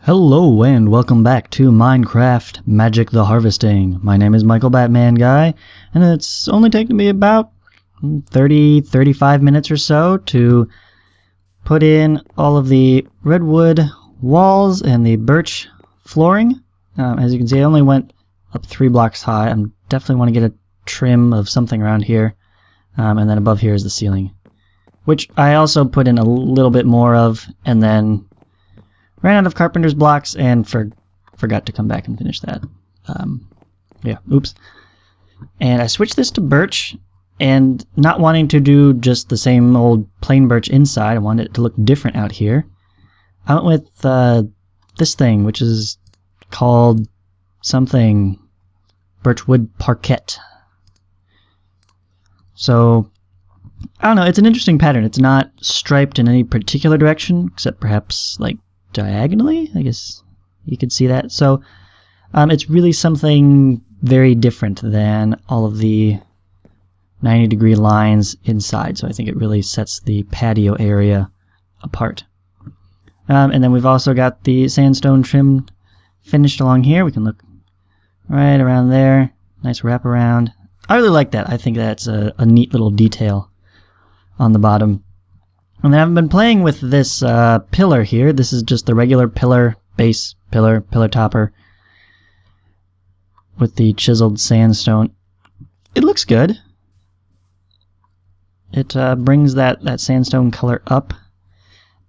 Hello and welcome back to Minecraft Magic the Harvesting. My name is Michael Batman Guy, and it's only taken me about 35 minutes or so to put in all of the redwood walls and the birch flooring. As you can see, I only went up 3 blocks high. I definitely want to get a trim of something around here, and then above here is the ceiling, which I also put in a little bit more of, and then ran out of carpenter's blocks and forgot to come back and finish that. Yeah, oops. And I switched this to birch, and not wanting to do just the same old plain birch inside, I wanted it to look different out here. I went with this thing, which is called something birchwood parquet. So, I don't know, it's an interesting pattern. It's not striped in any particular direction, except perhaps like diagonally, I guess you could see that. So it's really something very different than all of the 90-degree lines inside, so I think it really sets the patio area apart. And then we've also got the sandstone trim finished along here. We can look right around there, nice wraparound. I really like that. I think that's a neat little detail on the bottom. And then I've been playing with this pillar here. This is just the regular pillar, base pillar, pillar topper with the chiseled sandstone. It looks good. It brings that sandstone color up.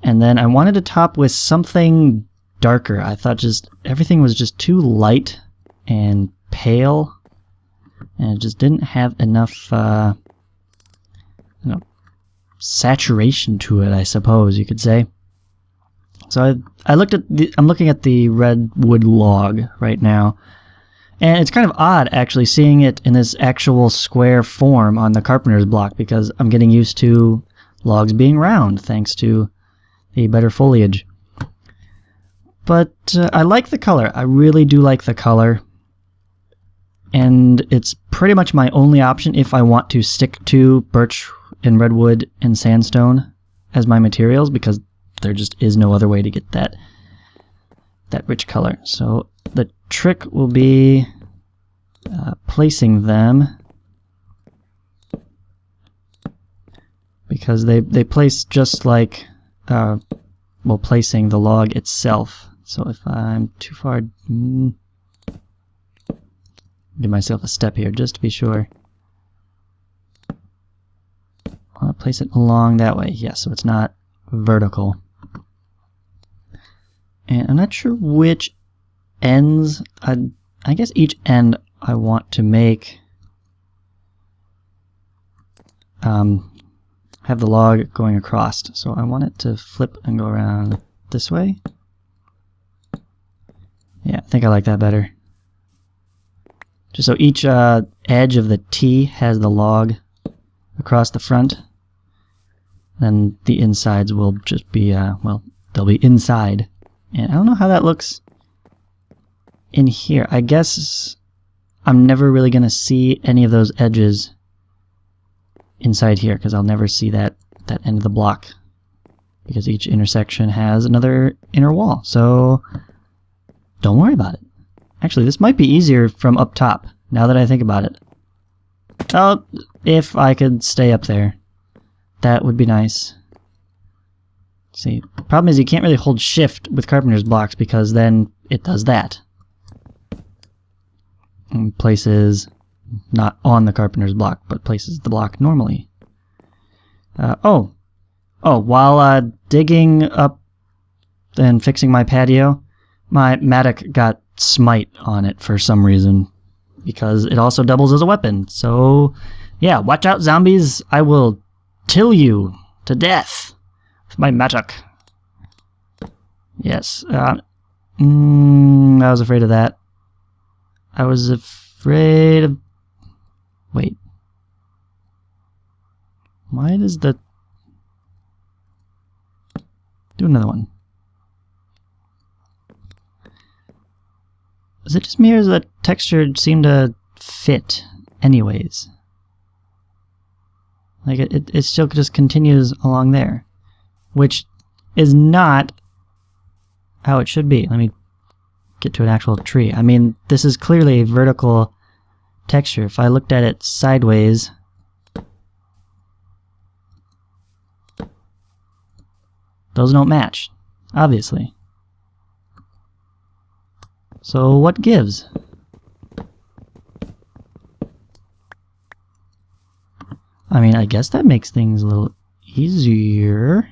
And then I wanted to top with something darker. I thought just everything was just too light and pale, and it just didn't have enough saturation to it, I suppose you could say. So I'm looking at the redwood log right now, and it's kind of odd actually seeing it in this actual square form on the carpenter's block, because I'm getting used to logs being round thanks to the better foliage. But I like the color. I really do like the color, and it's pretty much my only option if I want to stick to birch and redwood and sandstone as my materials, because there just is no other way to get that rich color. So the trick will be placing them, because they place just like placing the log itself. So if I'm too far, give myself a step here just to be sure. I want to place it along that way, yes, so it's not vertical. And I'm not sure which ends. I guess each end I want to make have the log going across. So I want it to flip and go around this way. Yeah, I think I like that better. Just so each edge of the T has the log across the front. Then the insides will just be, they'll be inside. And I don't know how that looks in here. I guess I'm never really going to see any of those edges inside here, because I'll never see that end of the block, because each intersection has another inner wall. So don't worry about it. Actually, this might be easier from up top, now that I think about it. Oh, if I could stay up there. That would be nice. See, problem is you can't really hold shift with carpenter's blocks, because then it does that. And places not on the carpenter's block, but places the block normally. While digging up and fixing my patio, my mattock got smite on it for some reason, because it also doubles as a weapon. So yeah, watch out, zombies. I will till you to death with my mattock. Yes. I was afraid of that. I was afraid of... Wait. Why does the... Do another one. Is it just me, or does that texture seem to fit anyways? Like, it still just continues along there, which is not how it should be. Let me get to an actual tree. I mean, this is clearly a vertical texture. If I looked at it sideways, those don't match, obviously. So what gives? I mean, I guess that makes things a little easier.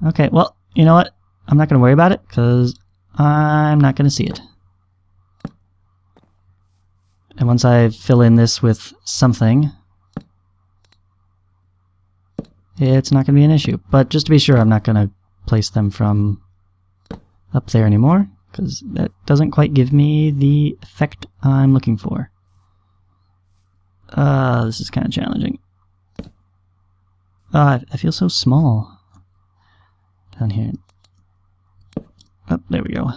Okay, well, you know what? I'm not going to worry about it because I'm not going to see it. And once I fill in this with something, it's not going to be an issue. But just to be sure, I'm not going to place them from up there anymore, because that doesn't quite give me the effect I'm looking for. This is kind of challenging. I feel so small down here. Oh, there we go.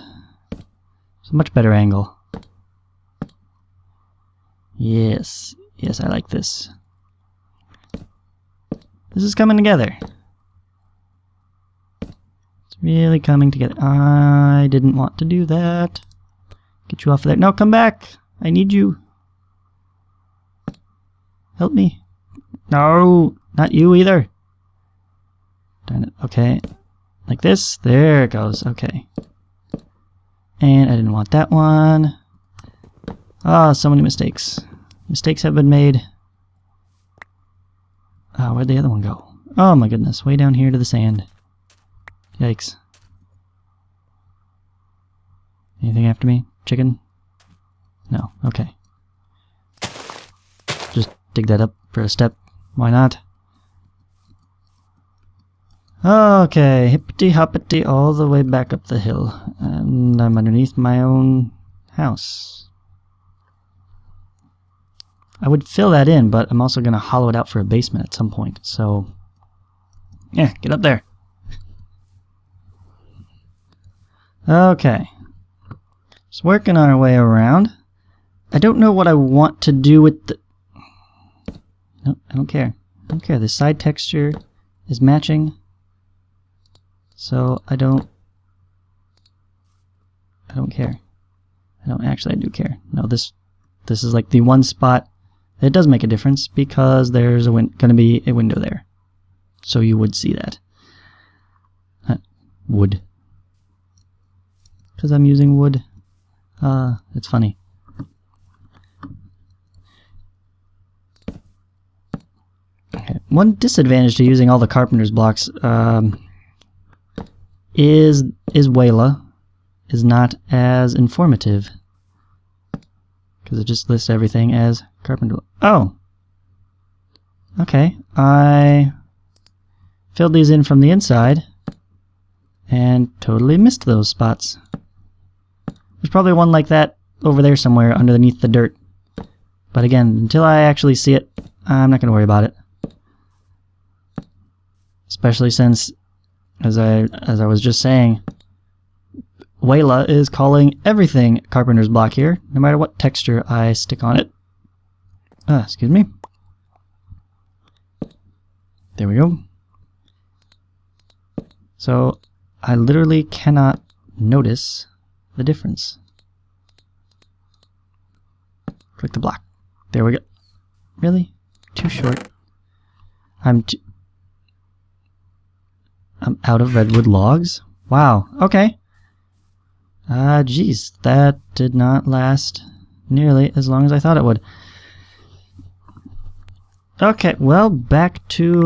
It's a much better angle. Yes, yes, I like this. This is coming together. It's really coming together. I didn't want to do that. Get you off of there. No, come back. I need you. Help me. No, not you either. Darn it. Okay. Like this. There it goes. Okay. And I didn't want that one. Ah, so many mistakes. Mistakes have been made. Where'd the other one go? Oh my goodness, way down here to the sand. Yikes. Anything after me? Chicken? No, okay. Just dig that up for a step. Why not? Okay, hippity hoppity all the way back up the hill. And I'm underneath my own house. I would fill that in, but I'm also going to hollow it out for a basement at some point, so... yeah, get up there. Okay. Just working our way around. I don't know what I want to do with the... no, I don't care. I don't care. The side texture is matching, so I don't care. I do care. No, this is like the one spot. It does make a difference because there's going to be a window there. So you would see that. Wood. Because I'm using wood. It's funny. Okay. One disadvantage to using all the carpenter's blocks is Wayla is not as informative. Because it just lists everything as carpenter. Oh! Okay, I filled these in from the inside and totally missed those spots. There's probably one like that over there somewhere underneath the dirt. But again, until I actually see it, I'm not going to worry about it. Especially since, as I was just saying, Wayla is calling everything carpenter's block here, no matter what texture I stick on it. Excuse me. There we go. So, I literally cannot notice the difference. Click the block. There we go. Really? Too short. I'm out of redwood logs? Wow, okay. Geez, that did not last nearly as long as I thought it would. Okay, well, back to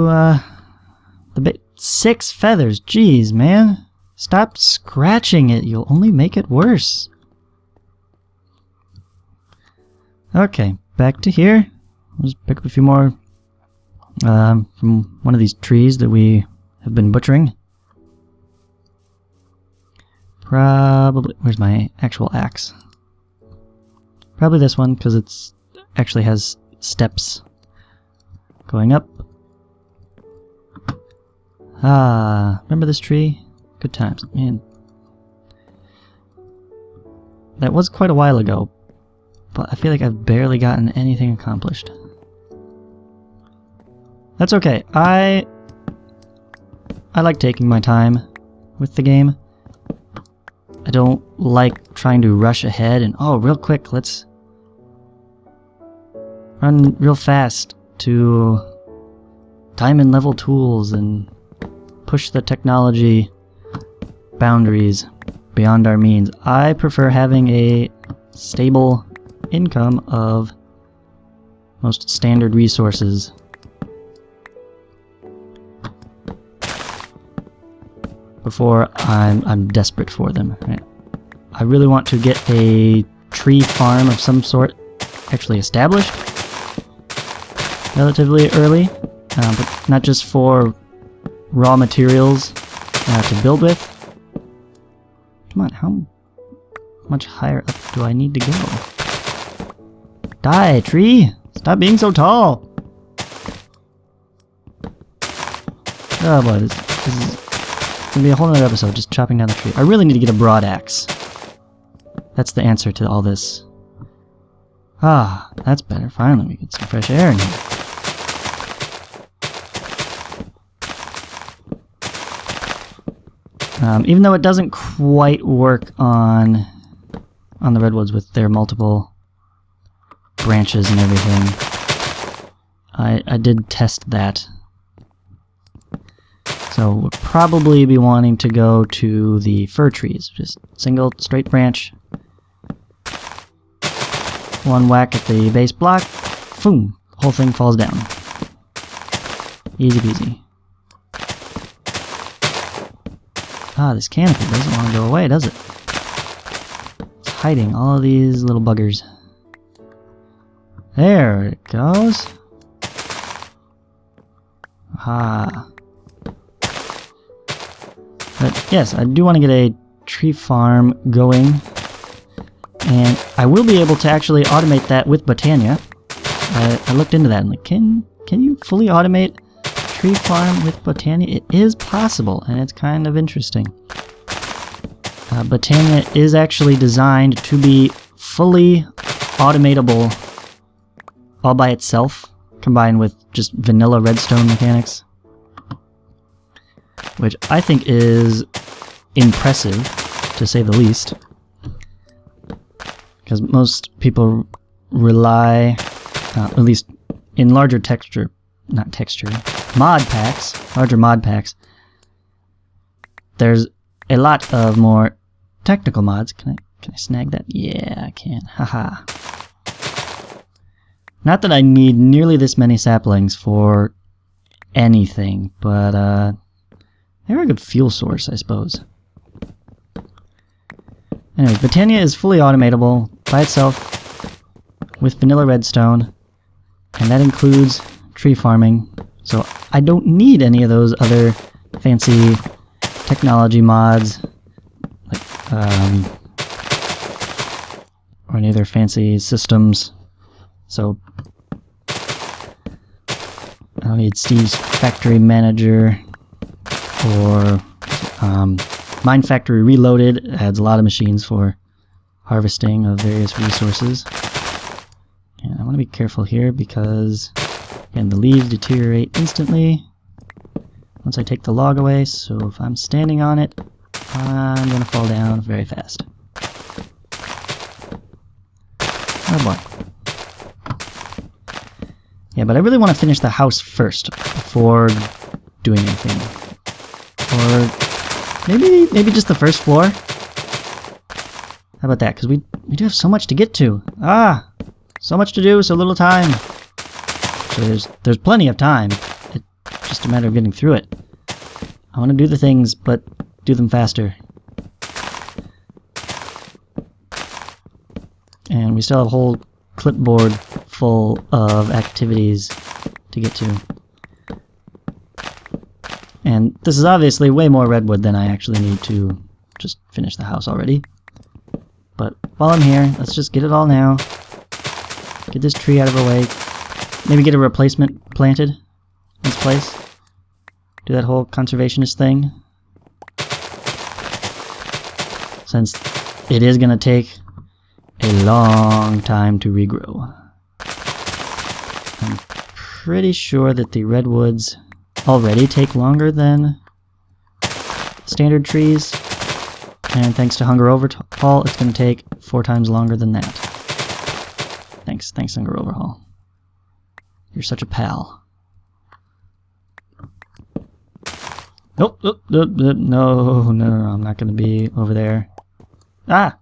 the 6 feathers. Jeez, man. Stop scratching it. You'll only make it worse. Okay, back to here. Let's pick up a few more from one of these trees that we have been butchering. Probably... where's my actual axe? Probably this one, because it's actually has steps going up. Remember this tree? Good times. Man. That was quite a while ago, but I feel like I've barely gotten anything accomplished. That's okay. I like taking my time with the game. don't like trying to rush ahead and, oh, real quick, let's run real fast to diamond level tools and push the technology boundaries beyond our means. I prefer having a stable income of most standard resources. Before I'm desperate for them, right? I really want to get a tree farm of some sort actually established relatively early, but not just for raw materials to build with. Come on, how much higher up do I need to go? Die, tree! Stop being so tall! Oh boy, this is gonna be a whole nother episode, just chopping down the tree. I really need to get a broad axe. That's the answer to all this. Ah, that's better. Finally, we get some fresh air in here. Even though it doesn't quite work on the redwoods with their multiple branches and everything, I did test that. So we'll probably be wanting to go to the fir trees. Just single straight branch. One whack at the base block. Boom! Whole thing falls down. Easy peasy. Ah, this canopy doesn't want to go away, does it? It's hiding all of these little buggers. There it goes. Aha. But yes, I do want to get a tree farm going. And I will be able to actually automate that with Botania. I looked into that and like, can you fully automate tree farm with Botania? It is possible, and it's kind of interesting. Botania is actually designed to be fully automatable all by itself, combined with just vanilla redstone mechanics, which I think is impressive, to say the least. Because most people rely, at least in larger mod packs, larger mod packs, there's a lot of more technical mods. Can I snag that? Yeah, I can. Haha. Not that I need nearly this many saplings for anything, but they're a good fuel source, I suppose. Anyways, Botania is fully automatable by itself with vanilla redstone, and that includes tree farming, so I don't need any of those other fancy technology mods, like, or any other fancy systems. So I don't need Steve's Factory Manager or Mine Factory Reloaded. It adds a lot of machines for harvesting of various resources. And I want to be careful here because, again, the leaves deteriorate instantly once I take the log away, so if I'm standing on it, I'm going to fall down very fast. Oh boy. Yeah, but I really want to finish the house first before doing anything. Or maybe just the first floor? How about that? Because we do have so much to get to. Ah! So much to do, so little time. So there's plenty of time. It's just a matter of getting through it. I want to do the things, but do them faster. And we still have a whole clipboard full of activities to get to. And this is obviously way more redwood than I actually need to just finish the house already. But while I'm here, let's just get it all now. Get this tree out of our way. Maybe get a replacement planted in its place. Do that whole conservationist thing. Since it is going to take a long time to regrow. I'm pretty sure that the redwoods already take longer than standard trees. And thanks to Hunger Overhaul, it's going to take 4 times longer than that. Thanks, Hunger Overhaul. You're such a pal. Nope, no, I'm not going to be over there. Ah!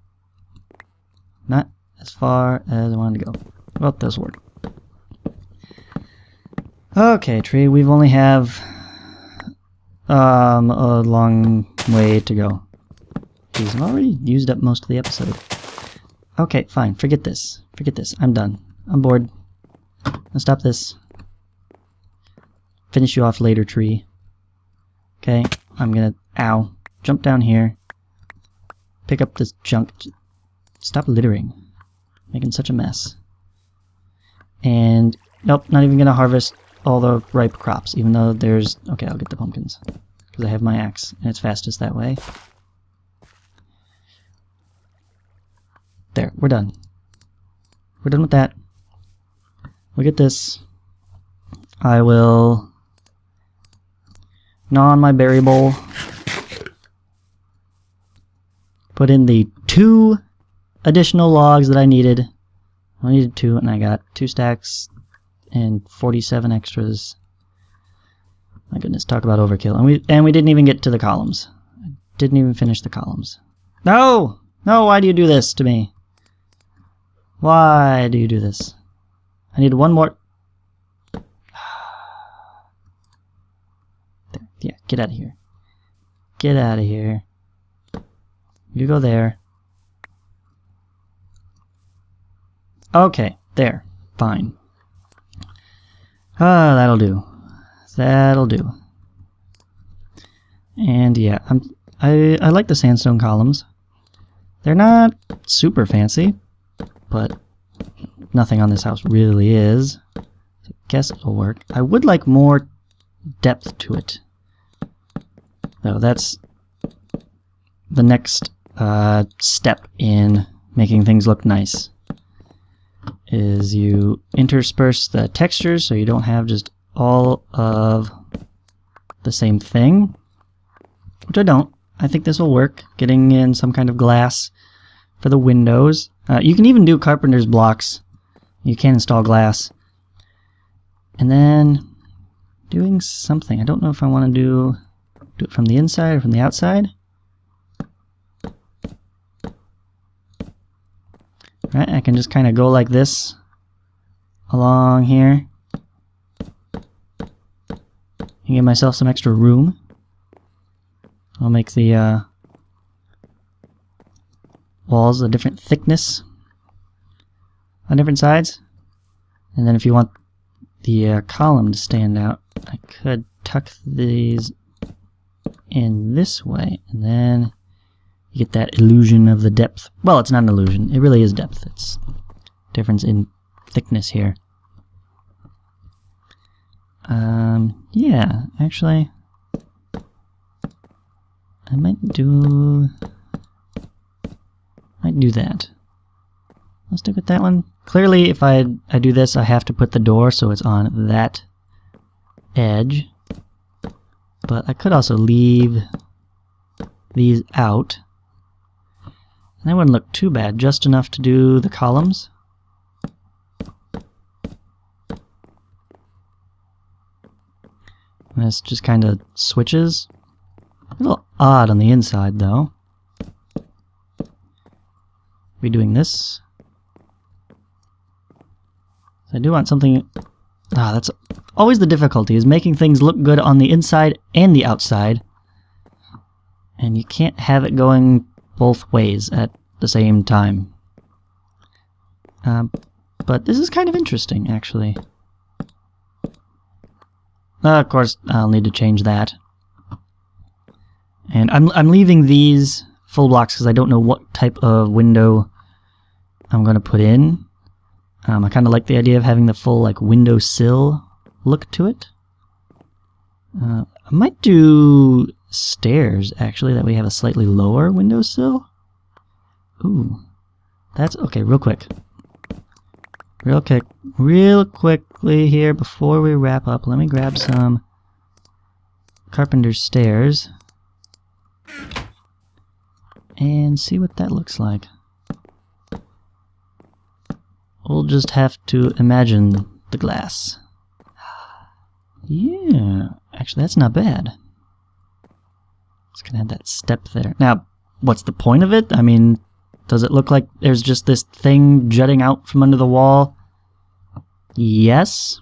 Not as far as I wanted to go. Well, this will work. Okay, tree, we've only have a long way to go. Jeez, I've already used up most of the episode. Okay, fine, forget this. Forget this, I'm done. I'm bored. I'll stop this. Finish you off later, tree. Okay, I'm gonna, jump down here. Pick up this junk. Stop littering. Making such a mess. And, nope, not even gonna harvest all the ripe crops, even though there's... Okay, I'll get the pumpkins. Because I have my axe, and it's fastest that way. There, we're done. We're done with that. Look at this. I will gnaw on my berry bowl. Put in the 2 additional logs that I needed. I needed 2, and I got 2 stacks and 47 extras. My goodness, talk about overkill. And we didn't even get to the columns. I didn't even finish the columns. No! No, why do you do this to me? Why do you do this? I need 1 more... There, yeah, get out of here. Get out of here. You go there. Okay, there. Fine. Ah, that'll do. That'll do. And yeah, I like the sandstone columns. They're not super fancy, but nothing on this house really is. So I guess it'll work. I would like more depth to it. Though that's the next step in making things look nice. Is you intersperse the textures so you don't have just all of the same thing. Which I don't. I think this will work. Getting in some kind of glass for the windows. You can even do carpenter's blocks. You can install glass. And then doing something. I don't know if I want to do it from the inside or from the outside. Right, I can just kind of go like this along here and give myself some extra room. I'll make the walls a different thickness on different sides. And then if you want the column to stand out, I could tuck these in this way, and then you get that illusion of the depth. Well, it's not an illusion. It really is depth. It's difference in thickness here. Yeah, actually, I might do that. Let's stick with that one. Clearly, if I do this, I have to put the door so it's on that edge. But I could also leave these out. And that wouldn't look too bad, just enough to do the columns. And this just kind of switches. A little odd on the inside, though. Be doing this. I do want something... that's always the difficulty, is making things look good on the inside and the outside. And you can't have it going both ways at the same time. But this is kind of interesting, actually. Of course, I'll need to change that. And I'm leaving these full blocks because I don't know what type of window I'm going to put in. I kind of like the idea of having the full like window sill look to it. I might do stairs, actually, that we have a slightly lower windowsill. Ooh, that's okay. Real quickly here before we wrap up, let me grab some carpenter's stairs. and see what that looks like. We'll just have to imagine the glass. Yeah, actually that's not bad. It's gonna have that step there. Now, what's the point of it? I mean, does it look like there's just this thing jutting out from under the wall? Yes.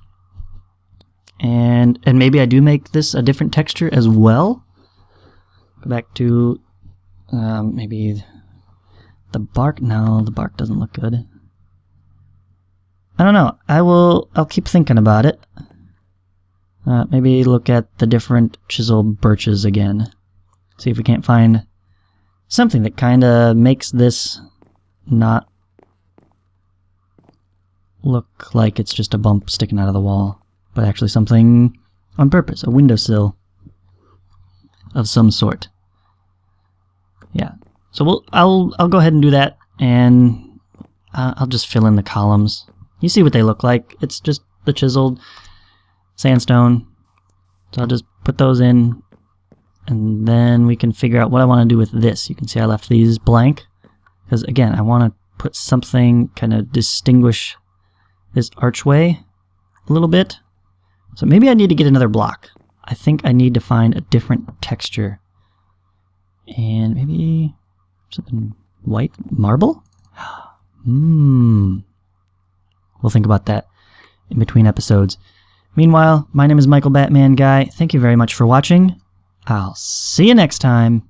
And maybe I do make this a different texture as well. Go back to maybe the bark. No, the bark doesn't look good. I don't know. I'll keep thinking about it. Maybe look at the different chiseled birches again. See if we can't find something that kind of makes this not look like it's just a bump sticking out of the wall, but actually something on purpose, a windowsill of some sort. Yeah. So I'll go ahead and do that, and I'll just fill in the columns. You see what they look like. It's just the chiseled sandstone. So I'll just put those in, and then we can figure out what I want to do with this. You can see I left these blank, because again, I want to put something, kind of distinguish this archway a little bit. So maybe I need to get another block. I think I need to find a different texture. And maybe something white marble? We'll think about that in between episodes. Meanwhile, my name is Michael Batman Guy. Thank you very much for watching. I'll see you next time.